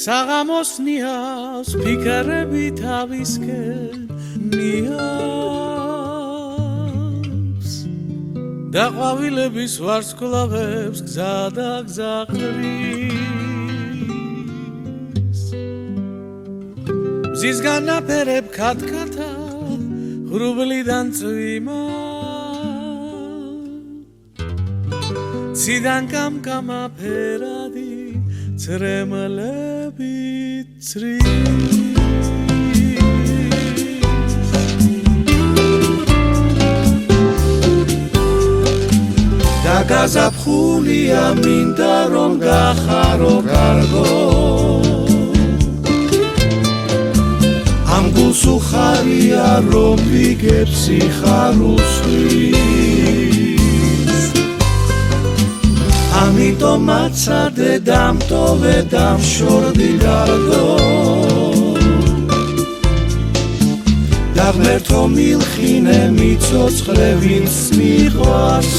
საღამოს ნიავს ფიქრები თავისკენ ნიავს და ყვავილების ვარსკვლავებს გზა და გზა ხრის მზის განაფერებ ქათქათა ღრუბლიდან წვიმა ციდან კამკამა ფერადი ცრემლები წრის და გაზაფხულია მინდა რომ გახარო კარგო ამ გულს უხარია რომ ვიგებ სიხარუსლის ამიტომ მაცადე დამტოვე დამშორდი გარდო და ღმერთო მილხინე მიცოცხლე ვინც მიყვარს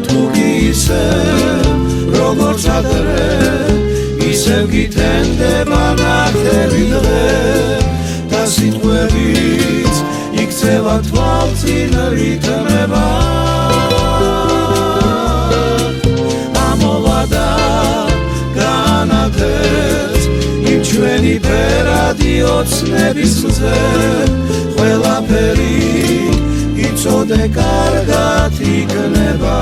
თუ გისებ როგორც ადრე ისევ გითენდება ნახევი დღე და სიტყვებიც იქცევა თვალწინ რითმება ამოვა განათებს იმ ჩვენი ფერადი ოცნების გზზე ყველაფერი იცოდე კარგად იქნება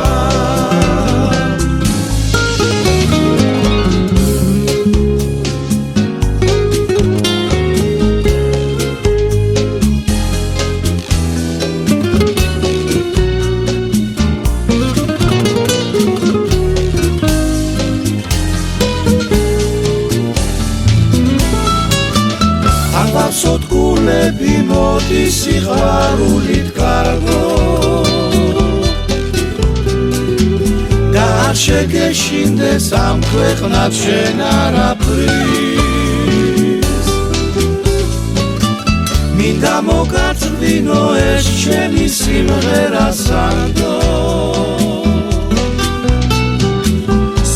სოტკულები მოდის სიხარულით კარგო და არ შეგეშინდეს ამ ქვეყნად შენ არაფრის მინდა მოგაწვინო ეს ჩემი სიმღერა სანდო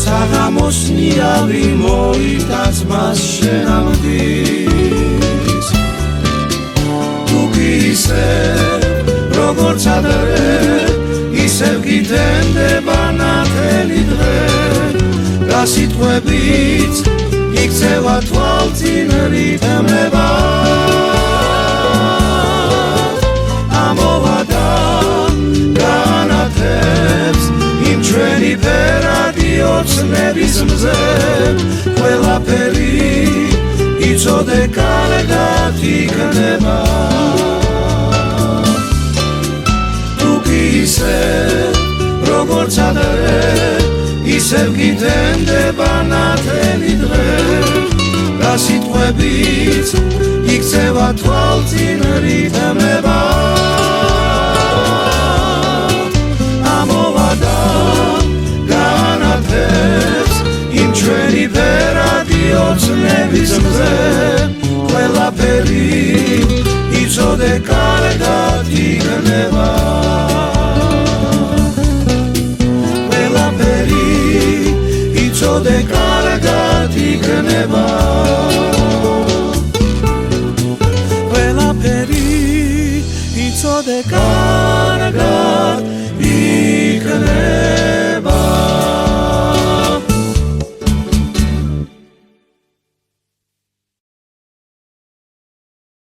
საღამოს ნიავი მოიტანს მას შენამდვილ როგორც ადრე ისევ გითენდება ნახევი დღე და სიტყვებიც იქცევა თვალწინ რითმება ამოვა და განათებს იმ ჩვენი ფერადი ოცნების მზე ყველაფერი იცოდე კარგად იქნება როგორც ადრე ისევ გითენდება ნახევი დღე და სიტყვებიც იქცევა თვალწინ რითმება ამოვა და განათებს იმ ჩვენი ფერადი ოცნების მზე ყველაფერი იცოდე კარგად იქნება იცოდე კარგად იქნება ყველაფერი იცოდე კარგად